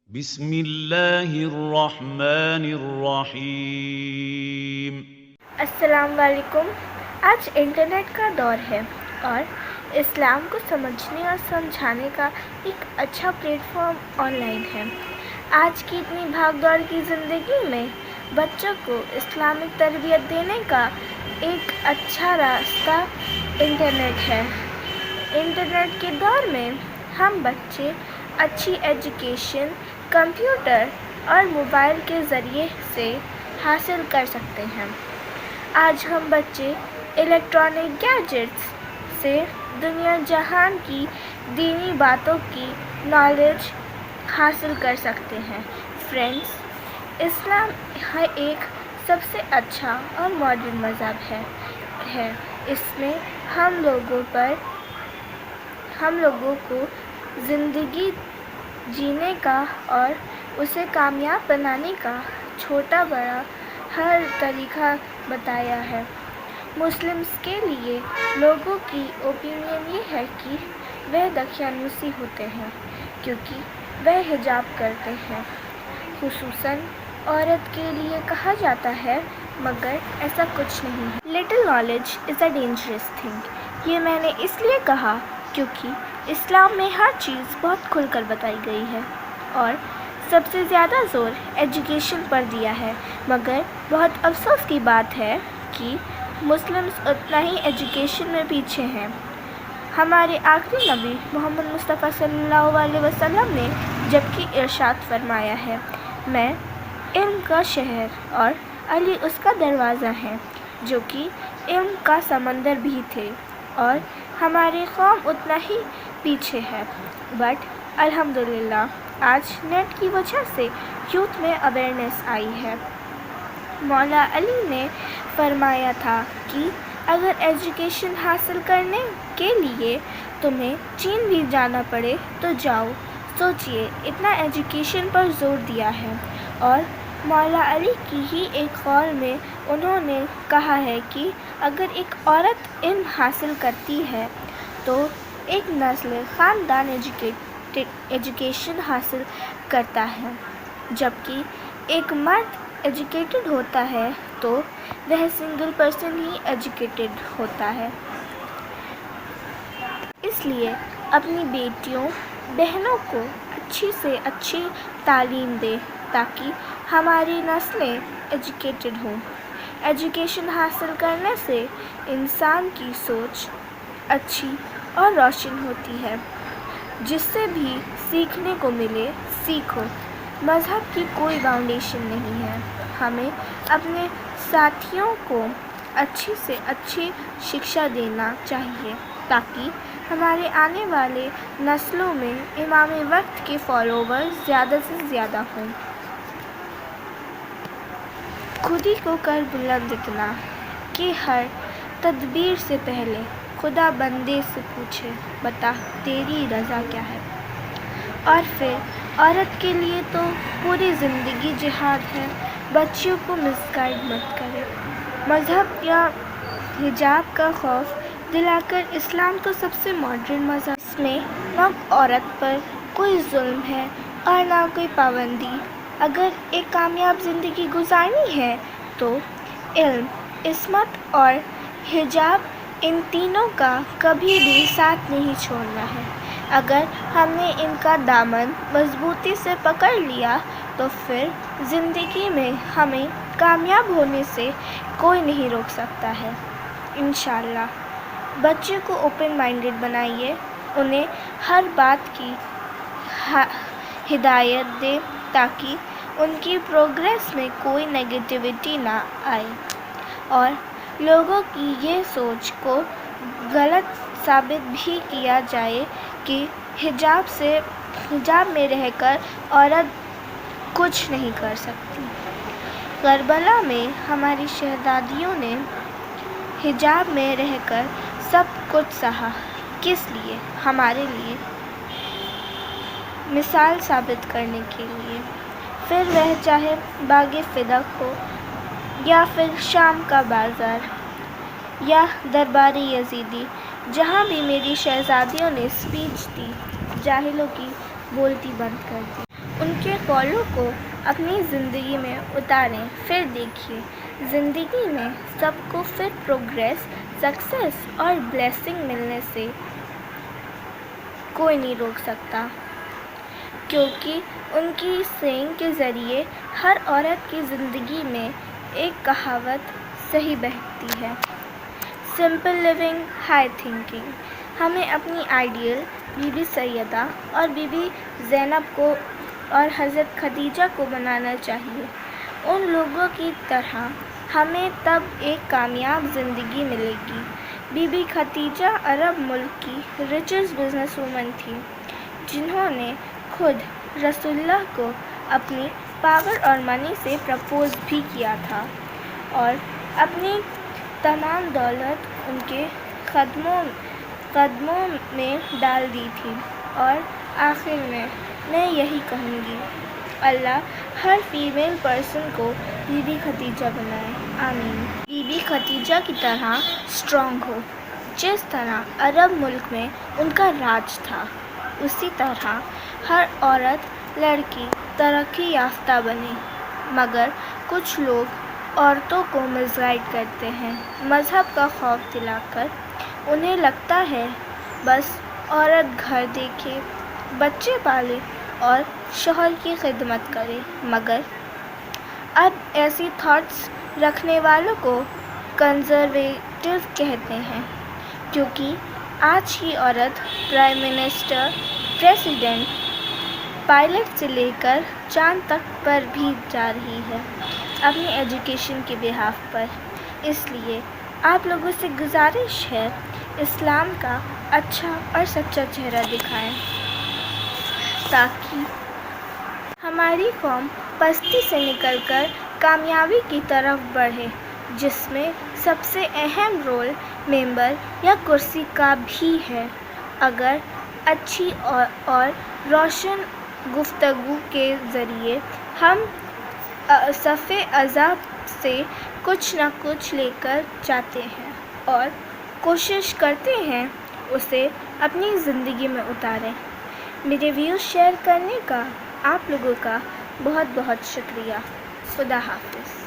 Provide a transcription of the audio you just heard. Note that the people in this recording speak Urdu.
بسم اللہ الرحمن الرحیم۔ السلام علیکم۔ آج انٹرنیٹ کا دور ہے اور اسلام کو سمجھنے اور سمجھانے کا ایک اچھا پلیٹ فارم آن لائن ہے۔ آج کی اتنی بھاگ دوڑ کی زندگی میں بچوں کو اسلامک تربیت دینے کا ایک اچھا راستہ انٹرنیٹ ہے۔ انٹرنیٹ کے دور میں ہم بچے اچھی ایجوکیشن کمپیوٹر اور موبائل کے ذریعے سے حاصل کر سکتے ہیں۔ آج ہم بچے الیکٹرانک گیجٹس سے دنیا جہان کی دینی باتوں کی نالج حاصل کر سکتے ہیں۔ فرینڈز، اسلام ایک سب سے اچھا اور ماڈرن مذہب ہے۔ اس میں ہم لوگوں کو زندگی جینے کا اور اسے کامیاب بنانے کا چھوٹا بڑا ہر طریقہ بتایا ہے۔ مسلمز کے لیے لوگوں کی اوپینین یہ ہے کہ وہ دقیانوسی ہوتے ہیں کیونکہ وہ حجاب کرتے ہیں۔ خصوصاً عورت کے لیے کہا جاتا ہے، مگر ایسا کچھ نہیں ہے۔ Little knowledge is a dangerous thing. یہ میں نے اس لیے کہا کیونکہ اسلام میں ہر چیز بہت کھل کر بتائی گئی ہے اور سب سے زیادہ زور ایجوکیشن پر دیا ہے، مگر بہت افسوس کی بات ہے کہ مسلمز اتنا ہی ایجوکیشن میں پیچھے ہیں۔ ہمارے آخری نبی محمد مصطفیٰ صلی اللہ علیہ وسلم نے جبکہ ارشاد فرمایا ہے، میں علم کا شہر اور علی اس کا دروازہ ہیں، جو کہ علم کا سمندر بھی تھے، اور ہماری قوم اتنا ہی پیچھے ہے۔ بٹ الحمدللہ آج نیٹ کی وجہ سے یوتھ میں اویئرنیس آئی ہے۔ مولا علی نے فرمایا تھا کہ اگر ایجوکیشن حاصل کرنے کے لیے تمہیں چین بھی جانا پڑے تو جاؤ۔ سوچئے، اتنا ایجوکیشن پر زور دیا ہے، اور مولا علی کی ہی ایک قول میں انہوں نے کہا ہے کہ اگر ایک عورت علم حاصل کرتی ہے تو ایک نسل خاندان ایجوکیشن حاصل کرتا ہے، جبکہ ایک مرد ایجوکیٹڈ ہوتا ہے تو وہ سنگل پرسن ہی ایجوکیٹڈ ہوتا ہے۔ اس لیے اپنی بیٹیوں بہنوں کو اچھی سے اچھی تعلیم دے تاکہ ہماری نسلیں ایجوکیٹڈ ہوں۔ ایجوکیشن حاصل کرنے سے انسان کی سوچ اچھی اور روشن ہوتی ہے۔ جس سے بھی سیکھنے کو ملے سیکھو۔ مذہب کی کوئی باؤنڈیشن نہیں ہے۔ ہمیں اپنے ساتھیوں کو اچھی سے اچھی شکشا دینا چاہیے تاکہ ہمارے آنے والے نسلوں میں امام وقت کے فالوورز زیادہ سے زیادہ ہوں۔ خودی کو کر بلند اتنا کہ ہر تدبیر سے پہلے خدا بندے سے پوچھے، بتا تیری رضا کیا ہے؟ اور پھر عورت کے لیے تو پوری زندگی جہاد ہے۔ بچیوں کو مس گائیڈ مت کرے۔ مذہب یا حجاب کا خوف دلا کر اسلام تو سب سے ماڈرن مذہب ہے۔ اس میں نہ عورت پر کوئی ظلم ہے اور نہ کوئی پابندی۔ اگر ایک کامیاب زندگی گزارنی ہے تو علم، عصمت اور حجاب، ان تینوں کا کبھی بھی ساتھ نہیں چھوڑنا ہے۔ اگر ہم نے ان کا دامن مضبوطی سے پکڑ لیا تو پھر زندگی میں ہمیں کامیاب ہونے سے کوئی نہیں روک سکتا ہے، انشاءاللہ۔ بچوں کو اوپن مائنڈڈ بنائیے، انہیں ہر بات کی ہدایت دیں تاکہ ان کی پروگریس میں کوئی نیگیٹیوٹی نہ آئے، اور لوگوں کی یہ سوچ کو غلط ثابت بھی کیا جائے کہ حجاب میں رہ کر عورت کچھ نہیں کر سکتی۔ کربلا میں ہماری شہزادیوں نے حجاب میں رہ کر سب کچھ سہا، کس لیے؟ ہمارے لیے مثال ثابت کرنے کے لیے۔ پھر وہ چاہے باغ فدق ہو یا پھر شام کا بازار یا دربار یزیدی، جہاں بھی میری شہزادیوں نے اسپیچ دی، جاہلوں کی بولتی بند کر دی۔ ان کے اپولو کو اپنی زندگی میں اتاریں، پھر دیکھیے زندگی میں سب کو پھر پروگریس، سکسیس اور بلیسنگ ملنے سے کوئی نہیں روک سکتا، کیونکہ ان کی سینگ کے ذریعے ہر عورت کی زندگی میں ایک کہاوت صحیح بیٹھتی ہے: سمپل لیونگ، ہائی تھنکنگ۔ ہمیں اپنی آئیڈیل بی بی سیدہ اور بی بی زینب کو اور حضرت خدیجہ کو بنانا چاہیے۔ ان لوگوں کی طرح ہمیں تب ایک کامیاب زندگی ملے گی۔ بی بی خدیجہ عرب ملک کی ریچسٹ بزنس وومن تھیں، جنہوں نے خود رسول اللہ کو اپنی پاور اور منی سے پرپوز بھی کیا تھا اور اپنی تمام دولت ان کے قدموں میں ڈال دی تھی۔ اور آخر میں یہی کہوں گی، اللہ ہر فیمیل پرسن کو بی بی خدیجہ بنائے، آمین۔ بی بی خدیجہ کی طرح اسٹرانگ ہو۔ جس طرح عرب ملک میں ان کا راج تھا، اسی طرح ہر عورت لڑکی ترقی یافتہ بنے۔ مگر کچھ لوگ عورتوں کو مسگائیڈ کرتے ہیں، مذہب کا خوف دلا کر۔ انہیں لگتا ہے بس عورت گھر دیکھے، بچے پالے اور شوہر کی خدمت کرے۔ مگر اب ایسی تھاٹس رکھنے والوں کو کنزرویٹو کہتے ہیں، کیونکہ آج کی عورت پرائم منسٹر، پریزیڈنٹ، پائلٹ سے لے کر چاند تک پر بھی جا رہی ہے اپنی ایجوکیشن کے بہاف پر۔ اس لیے آپ لوگوں سے گزارش ہے، اسلام کا اچھا اور سچا چہرہ دکھائیں تاکہ ہماری قوم پستی سے نکل کر کامیابی کی طرف بڑھے، جس میں سب سے اہم رول ممبر یا کرسی کا بھی ہے۔ اگر اچھی اور روشن گفتگو کے ذریعے ہم صف اعضاء سے کچھ نہ کچھ لے کر جاتے ہیں اور کوشش کرتے ہیں اسے اپنی زندگی میں اتاریں۔ میرے ویوز شیئر کرنے کا آپ لوگوں کا بہت بہت شکریہ۔ خدا حافظ۔